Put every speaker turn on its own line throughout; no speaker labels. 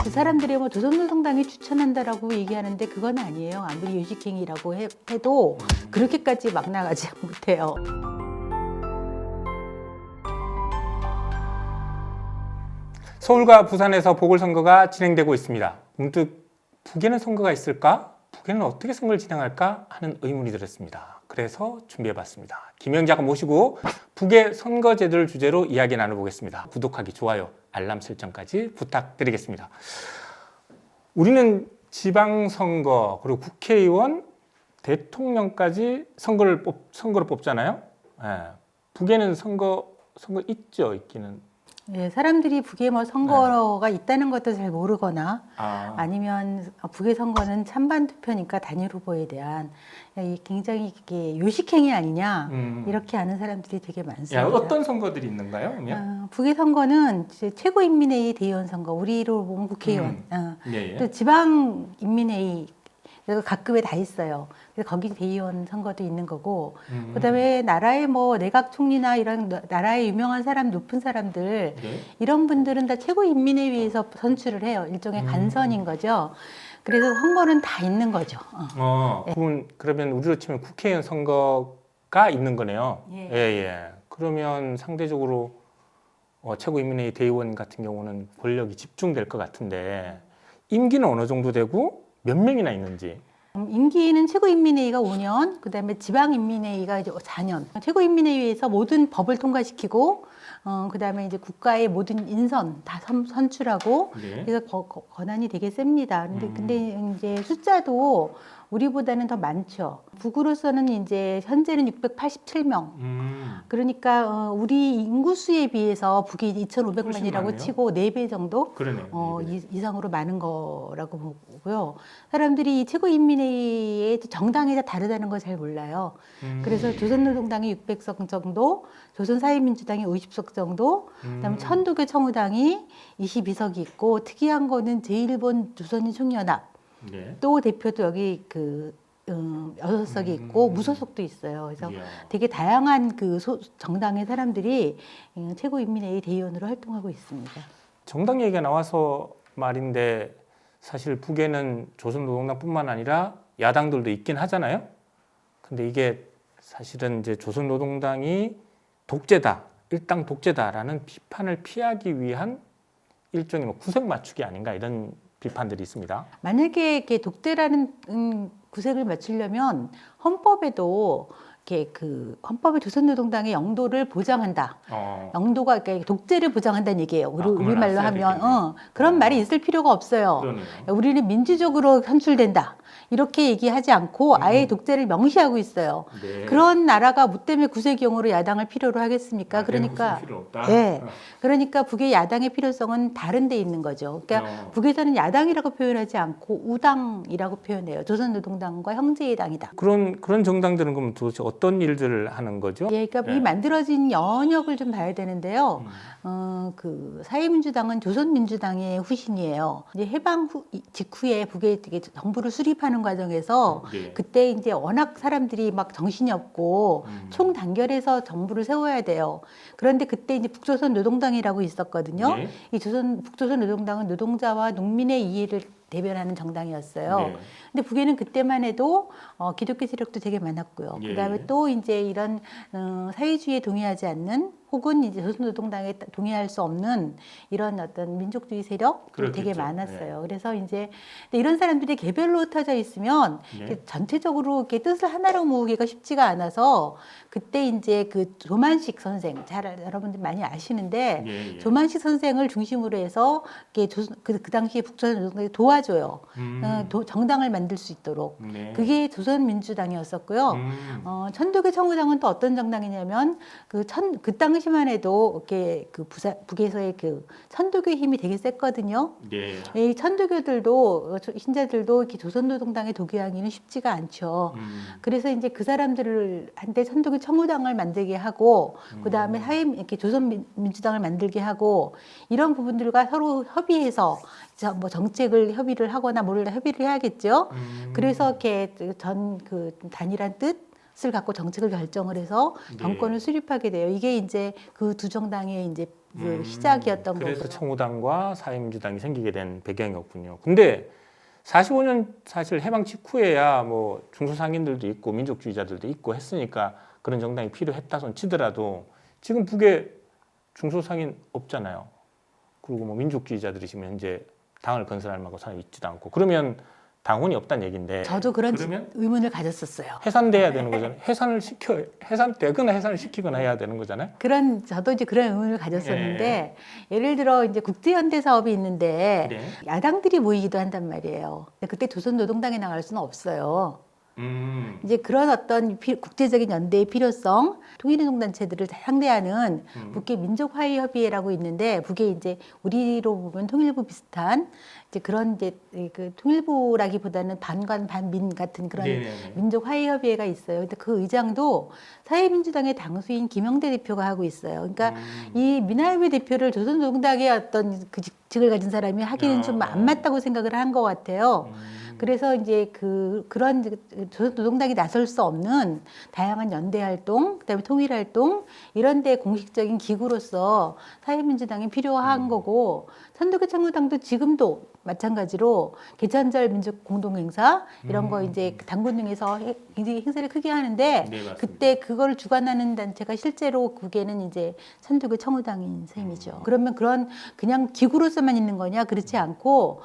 그 사람들이 뭐 조선노동당이 추천한다라고 얘기하는데 그건 아니에요. 아무리 요식행위라고 해도 그렇게까지 막 나가지 못해요.
서울과 부산에서 보궐선거가 진행되고 있습니다. 문득 북에는 선거가 있을까? 북에는 어떻게 선거를 진행할까? 하는 의문이 들었습니다. 그래서 준비해봤습니다. 김영자가 모시고 북의 선거제도를 주제로 이야기 나눠보겠습니다. 구독하기, 좋아요, 알람 설정까지 부탁드리겠습니다. 우리는 지방선거, 그리고 국회의원, 대통령까지 선거를 뽑잖아요. 예. 북에는 선거 있죠, 있기는.
예, 사람들이 북에 뭐 선거가 있다는 것도 잘 모르거나 아니면 북의 선거는 찬반 투표니까 단일 후보에 대한 굉장히 이게 요식행위 아니냐 이렇게 아는 사람들이 되게 많습니다.
어떤 선거들이 있는가요? 그러면?
북의 선거는 이제 최고인민회의 대의원 선거, 우리로 보면 국회의원,
예, 예.
또 지방인민회의 각급에 다 있어요. 그래서 거기 대의원 선거도 있는 거고, 그다음에 나라의 뭐 내각 총리나 이런 나라의 유명한 사람, 높은 사람들
예?
이런 분들은 다 최고인민회의에서 선출을 해요. 일종의 간선인 거죠. 그래서 선거는 다 있는 거죠.
그러면 우리로 치면 국회의원 선거가 있는 거네요.
예.
예. 그러면 상대적으로 최고인민회의 대의원 같은 경우는 권력이 집중될 것 같은데 임기는 어느 정도 되고 몇 명이나 있는지.
임기는 최고인민회의가 5년, 그다음에 지방인민회의가 이제 4년. 최고인민회의에서 모든 법을 통과시키고, 그다음에 이제 국가의 모든 인선 다 선출하고,
네.
그래서 권한이 되게 셉니다. 근데 이제 숫자도 우리보다는 더 많죠. 북으로서는 이제 현재는 687명. 그러니까 우리 인구수에 비해서 북이 2,500만이라고 치고 4배 정도
그러네요.
이상으로 많은 거라고 보고요. 사람들이 이 최고인민회의의 정당이 다 다르다는 걸 잘 몰라요. 그래서 조선노동당이 600석 정도, 조선사회민주당이 50석 정도, 그다음에 천도교 청우당이 22석이 있고, 특이한 거는 제1본 조선인 총연합
네.
또 대표도 여기 6석이 있고 무소속도 있어요. 그래서 되게 다양한 정당의 사람들이 최고인민회의 대의원으로 활동하고 있습니다.
정당 얘기가 나와서 말인데 사실 북에는 조선노동당뿐만 아니라 야당들도 있긴 하잖아요. 근데 이게 사실은 이제 조선노동당이 독재다, 일당 독재다라는 비판을 피하기 위한 일종의 뭐 구색 맞추기 아닌가 이런 비판들이 있습니다.
만약에 이렇게 독재라는 구색을 맞추려면 헌법에도 헌법에 조선노동당의 영도를 보장한다. 영도가 그러니까 독재를 보장한다는 얘기예요. 우리말로 하면 그런 말이 있을 필요가 없어요.
그러네요.
우리는 민주적으로 선출된다. 이렇게 얘기하지 않고 아예 독재를 명시하고 있어요.
네.
그런 나라가 뭐 때문에 구세경으로 야당을 필요로 하겠습니까? 그러니까
필요 없다.
네. 그러니까 북의 야당의 필요성은 다른 데 있는 거죠. 그러니까 북에서는 야당이라고 표현하지 않고 우당이라고 표현해요. 조선노동당과 형제의 당이다.
그런 정당들은 그럼 도대체 어떤 일들을 하는 거죠?
예, 그러니까 이 만들어진 연역을 좀 봐야 되는데요. 사회민주당은 조선민주당의 후신이에요. 이제 해방 직후에 북에 정부를 수립하는 과정에서 그때 이제 워낙 사람들이 막 정신이 없고 총단결해서 정부를 세워야 돼요. 그런데 그때 이제 북조선 노동당이라고 있었거든요. 이 북조선 노동당은 노동자와 농민의 이해를 대변하는 정당이었어요. 근데 북에는 그때만 해도 기독교 세력도 되게 많았고요. 그다음에 또 이제 이런 사회주의에 동의하지 않는 혹은 이제 조선노동당에 동의할 수 없는 이런 어떤 민족주의 세력도 되게 많았어요. 그래서 이제 이런 사람들이 개별로 흩어져 있으면 전체적으로 이렇게 뜻을 하나로 모으기가 쉽지가 않아서 그때 이제 조만식 선생, 여러분들 많이 아시는데 조만식 선생을 중심으로 해서 그 당시에 북조선노동당이 도와줘요. 정당을 만들 수 있도록. 그게 조선민주당이었었고요. 천도교 청우당은 또 어떤 정당이냐면 그 당시만 해도 이렇게 북에서의 천도교의 힘이 되게 셌거든요. 이 천도교들도 신자들도 이렇게 조선노동당에 도교하기는 쉽지가 않죠. 그래서 이제 그 사람들한테 천도교 청우당을 만들게 하고 그 다음에 이렇게 조선민주당을 만들게 하고 이런 부분들과 서로 협의해서 뭐 정책을 협의를 하거나 뭐를 협의를 해야겠죠. 그래서 이렇게 단일한 뜻 것을 갖고 정책을 결정을 해서 정권을 수립하게 돼요. 이게 이제 그 두 정당의 이제 그 시작이었던 거고.
그래서 청우당과 사회민주당이 생기게 된 배경이었군요. 근데 45년 사실 해방 직후에야 뭐 중소상인들도 있고 민족주의자들도 있고 했으니까 그런 정당이 필요했다 손 치더라도 지금 북에 중소상인 없잖아요. 그리고 뭐 민족주의자들이 지금 현재 당을 건설할 만한 사람이 있지도 않고 그러면 당원이 없다는 얘기인데
저도 그런
그러면
의문을 가졌었어요.
해산돼야 되는 거잖아요. 해산되거나 해산을 시키거나 해야 되는 거잖아요.
저도 이제 그런 의문을 가졌었는데 예를 들어 이제 국제연대 사업이 있는데
네.
야당들이 모이기도 한단 말이에요. 근데 그때 조선노동당에 나갈 수는 없어요. 이제 그런 어떤 국제적인 연대의 필요성, 통일운동단체들을 상대하는 북의 민족화해협의회라고 있는데 북에 이제 우리로 보면 통일부 비슷한 이제 그런 이제 그 통일부라기보다는 반관 반민 같은 그런
네네네.
민족화해협의회가 있어요. 근데 그 의장도 사회민주당의 당수인 김영대 대표가 하고 있어요. 그러니까 이 민화협의 대표를 조선노동당의 어떤 그 직을 가진 사람이 하기는 좀 안 맞다고 생각을 한 것 같아요. 그래서 이제 그런 조선노동당이 나설 수 없는 다양한 연대 활동, 그다음에 통일 활동 이런 데 공식적인 기구로서 사회민주당이 필요한 거고 선두교 청노당도 지금도 마찬가지로 개천절 민족 공동행사 이런 거 이제 당군 등에서 굉장히 행사를 크게 하는데
네,
그때 그걸 주관하는 단체가 실제로 그게는 이제 선두교 청노당인 셈이죠. 그러면 그런 그냥 기구로서만 있는 거냐? 그렇지 않고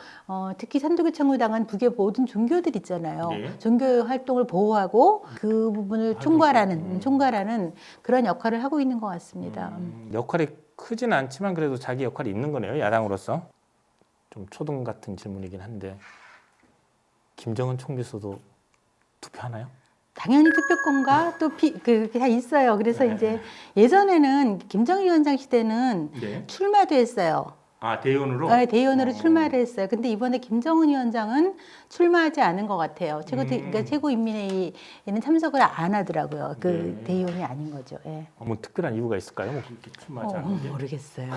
특히 선두교 청노당은 북의 모든 종교들 있잖아요.
네.
종교 활동을 보호하고 그 부분을 총괄하는 그런 역할을 하고 있는 것 같습니다.
역할이 크진 않지만 그래도 자기 역할이 있는 거네요. 야당으로서. 좀 초등 같은 질문이긴 한데 김정은 총리수도 투표하나요?
당연히 투표권과 또 그게 다 있어요. 그래서 이제 예전에는 김정일 위원장 시대는 출마도 했어요.
아, 대의원으로?
네, 대의원으로 출마를 했어요. 근데 이번에 김정은 위원장은 출마하지 않은 것 같아요. 그러니까 최고인민회의에는 참석을 안 하더라고요. 그 대의원이 아닌 거죠. 예.
뭐 특별한 이유가 있을까요? 뭐 그렇게 출마하지 않는 게?
모르겠어요.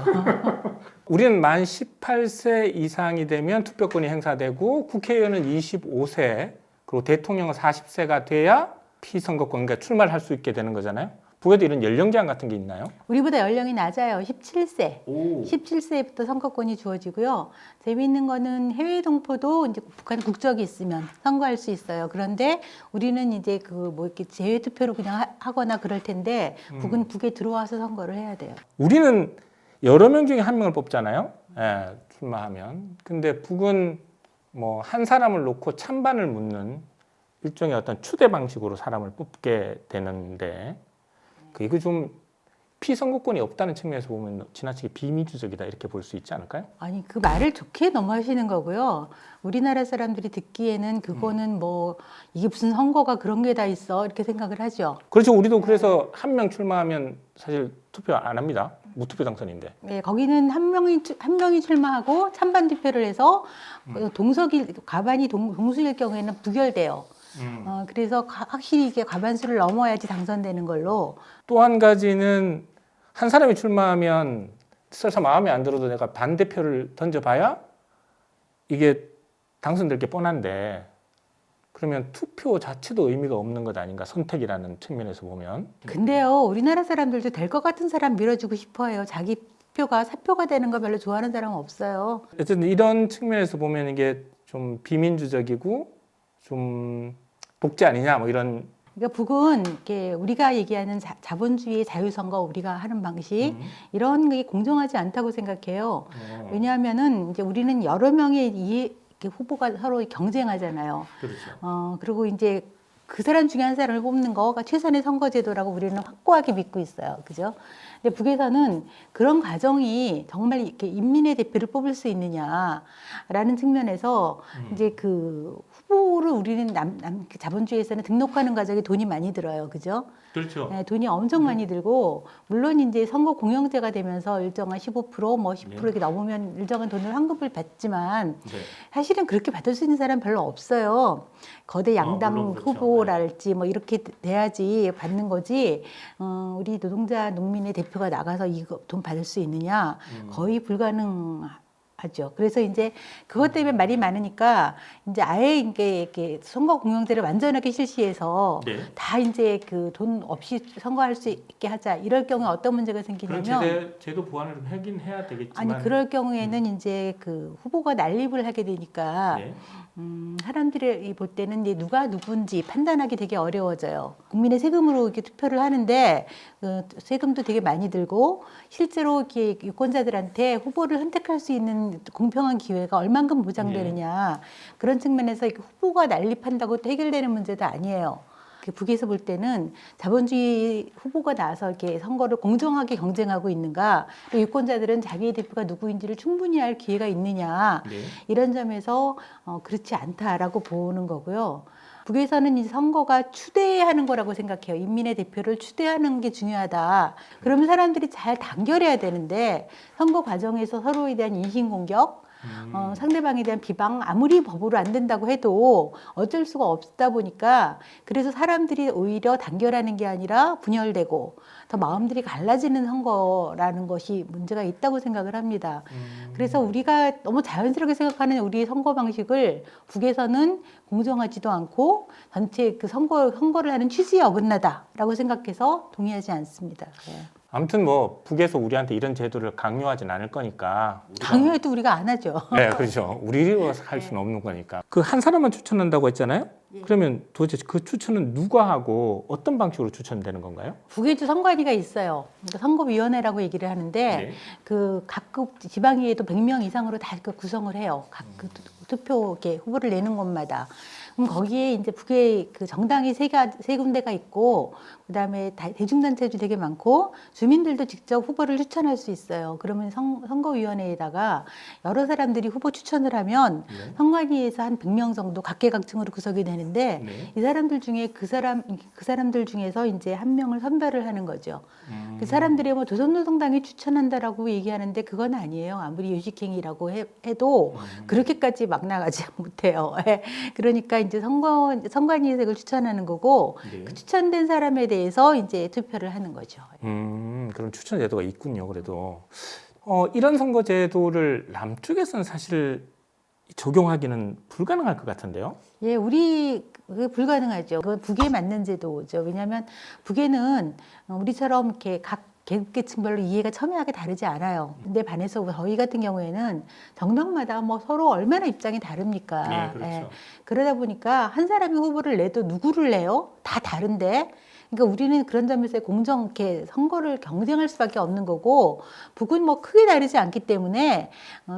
우리는 만 18세 이상이 되면 투표권이 행사되고 국회의원은 25세 그리고 대통령은 40세가 돼야 피선거권, 그러니까 출마를 할 수 있게 되는 거잖아요. 북에도 이런 연령 제한 같은 게 있나요?
우리보다 연령이 낮아요. 17세.
오.
17세부터 선거권이 주어지고요. 재미있는 거는 해외 동포도 이제 북한 국적이 있으면 선거할 수 있어요. 그런데 우리는 이제 그 뭐 이렇게 재외 투표로 그냥 하거나 그럴 텐데 북은 북에 들어와서 선거를 해야 돼요.
우리는 여러 명 중에 한 명을 뽑잖아요. 예, 출마하면. 근데 북은 뭐 한 사람을 놓고 찬반을 묻는 일종의 어떤 추대 방식으로 사람을 뽑게 되는데 이거 좀 피선거권이 없다는 측면에서 보면 지나치게 비민주적이다 이렇게 볼 수 있지 않을까요?
아니 그 말을 좋게 너무 하시는 거고요. 우리나라 사람들이 듣기에는 그거는 뭐 이게 무슨 선거가 그런 게 다 있어 이렇게 생각을 하죠.
그렇죠. 우리도 그래서 한 명 출마하면 사실 투표 안 합니다. 무투표 당선인데.
네, 거기는 한 명이 출마하고 찬반 투표를 해서 가반이 동수일 경우에는 부결돼요. 그래서 확실히 이게 과반수를 넘어야지 당선되는 걸로.
또 한 가지는 한 사람이 출마하면 설사 마음에 안 들어도 내가 반대표를 던져봐야 이게 당선될 게 뻔한데 그러면 투표 자체도 의미가 없는 것 아닌가 선택이라는 측면에서 보면.
근데요 우리나라 사람들도 될 것 같은 사람 밀어주고 싶어해요. 자기 표가 사표가 되는 거 별로 좋아하는 사람은 없어요.
어쨌든 이런 측면에서 보면 이게 좀 비민주적이고 좀 독재 아니냐 뭐 이런.
그러니까 북은 이렇게 우리가 얘기하는 자본주의의 자유선거 우리가 하는 방식 이런 게 공정하지 않다고 생각해요. 왜냐하면은 이제 우리는 여러 명의 이렇게 후보가 서로 경쟁하잖아요.
그렇죠.
그리고 이제 그 사람 중에 한 사람을 뽑는 거가 최선의 선거제도라고 우리는 확고하게 믿고 있어요. 그죠? 근데 북에서는 그런 과정이 정말 이렇게 인민의 대표를 뽑을 수 있느냐라는 측면에서 이제 그 후보를 우리는 자본주의에서는 등록하는 과정에 돈이 많이 들어요. 그죠?
그렇죠.
네, 돈이 엄청 많이 들고 물론 이제 선거 공영제가 되면서 일정한 15%뭐 10% 이렇게 넘으면 일정한 돈을 환급을 받지만 사실은 그렇게 받을 수 있는 사람 별로 없어요. 거대 양당
물론 그렇죠.
후보랄지 뭐 이렇게 돼야지 받는 거지. 우리 노동자 농민의 대표가 나가서 이거 돈 받을 수 있느냐 거의 불가능한 하죠. 그래서 이제 그것 때문에 말이 많으니까 이제 아예 이게 선거 공영제를 완전하게 실시해서
네.
다 이제 그 돈 없이 선거할 수 있게 하자. 이럴 경우에 어떤 문제가
그런
생기냐면
제도 보완을 좀 하긴 해야 되겠지만
아니 그럴 경우에는 이제 그 후보가 난립을 하게 되니까
네.
사람들이 볼 때는 이제 누가 누군지 판단하기 되게 어려워져요. 국민의 세금으로 이렇게 투표를 하는데 세금도 되게 많이 들고 실제로 이렇게 유권자들한테 후보를 선택할 수 있는 공평한 기회가 얼만큼 보장되느냐 그런 측면에서 이렇게 후보가 난립한다고 해결되는 문제도 아니에요. 북에서 볼 때는 자본주의 후보가 나와서 이렇게 선거를 공정하게 경쟁하고 있는가, 그리고 유권자들은 자기의 대표가 누구인지를 충분히 알 기회가 있느냐,
네.
이런 점에서 그렇지 않다라고 보는 거고요. 북에서는 이 선거가 추대하는 거라고 생각해요. 인민의 대표를 추대하는 게 중요하다. 그러면 사람들이 잘 단결해야 되는데 선거 과정에서 서로에 대한 인신공격, 상대방에 대한 비방 아무리 법으로 안 된다고 해도 어쩔 수가 없다 보니까 그래서 사람들이 오히려 단결하는 게 아니라 분열되고 더 마음들이 갈라지는 선거라는 것이 문제가 있다고 생각을 합니다. 그래서 우리가 너무 자연스럽게 생각하는 우리의 선거 방식을 북에서는 공정하지도 않고 전체 그 선거를 하는 취지에 어긋나다라고 생각해서 동의하지 않습니다. 네.
아무튼 뭐 북에서 우리한테 이런 제도를 강요하진 않을 거니까
강요해도 우리가 안 하죠.
네, 그렇죠. 우리로 할 수는 없는 거니까. 그 한 사람만 추천한다고 했잖아요. 그러면 도대체 그 추천은 누가 하고 어떤 방식으로 추천되는 건가요?
북에도 선관위가 있어요. 그러니까 선거위원회라고 얘기를 하는데
네.
그 각급 지방위에도 100명 이상으로 다 그 구성을 해요. 각 그 투표 이렇게 후보를 내는 곳마다. 그럼 거기에 이제 북에 그 정당이 세 군데가 있고 그다음에 대중단체도 되게 많고 주민들도 직접 후보를 추천할 수 있어요. 그러면 선거위원회에다가 여러 사람들이 후보 추천을 하면
네.
선관위에서 한 100명 정도 각계각층으로 구성이 되는데
네.
이 사람들 중에 그 사람들 중에서 이제 한 명을 선별을 하는 거죠. 그 사람들이 뭐 조선노동당이 추천한다라고 얘기하는데 그건 아니에요. 아무리 요식행위라고 해도 그렇게까지 막 나가지 못해요. 그러니까 이제 선관위에서 그걸 추천하는 거고
네.
그 추천된 사람에 대해서 이제 투표를 하는 거죠.
그런 추천 제도가 있군요. 그래도 이런 선거 제도를 남쪽에서는 사실 적용하기는 불가능할 것 같은데요.
예, 그게 불가능하죠. 그건 북에 맞는 제도죠. 왜냐하면 북에는 우리처럼 이렇게 각 계층별로 이해가 첨예하게 다르지 않아요. 근데 반해서 저희 같은 경우에는 정당마다 뭐 서로 얼마나 입장이 다릅니까?
네, 그렇죠.
예. 그러다 보니까 한 사람이 후보를 내도 누구를 내요? 다 다른데. 그러니까 우리는 그런 점에서 이렇게 선거를 경쟁할 수밖에 없는 거고 북은 뭐 크게 다르지 않기 때문에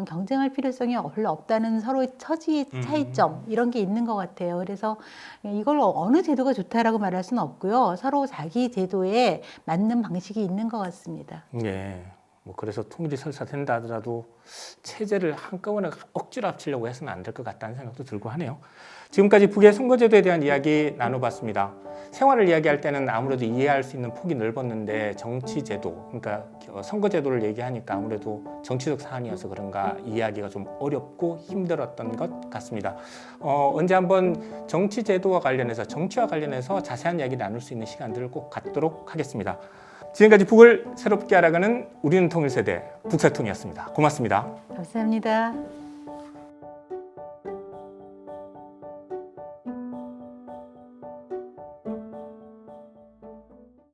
경쟁할 필요성이 별로 없다는 서로의 처지 차이점 이런 게 있는 것 같아요. 그래서 이걸 어느 제도가 좋다라고 말할 수는 없고요. 서로 자기 제도에 맞는 방식이 있는 것 같습니다.
예. 뭐 그래서 통일이 설사 된다 하더라도 체제를 한꺼번에 억지로 합치려고 해서는 안 될 것 같다는 생각도 들고 하네요. 지금까지 북의 선거제도에 대한 이야기 나눠봤습니다. 생활을 이야기할 때는 아무래도 이해할 수 있는 폭이 넓었는데 정치제도, 그러니까 선거제도를 얘기하니까 아무래도 정치적 사안이어서 그런가 이해하기가 좀 어렵고 힘들었던 것 같습니다. 언제 한번 정치제도와 관련해서 정치와 관련해서 자세한 이야기 나눌 수 있는 시간들을 꼭 갖도록 하겠습니다. 지금까지 북을 새롭게 알아가는 우리는 통일세대 북새통이었습니다. 고맙습니다.
감사합니다.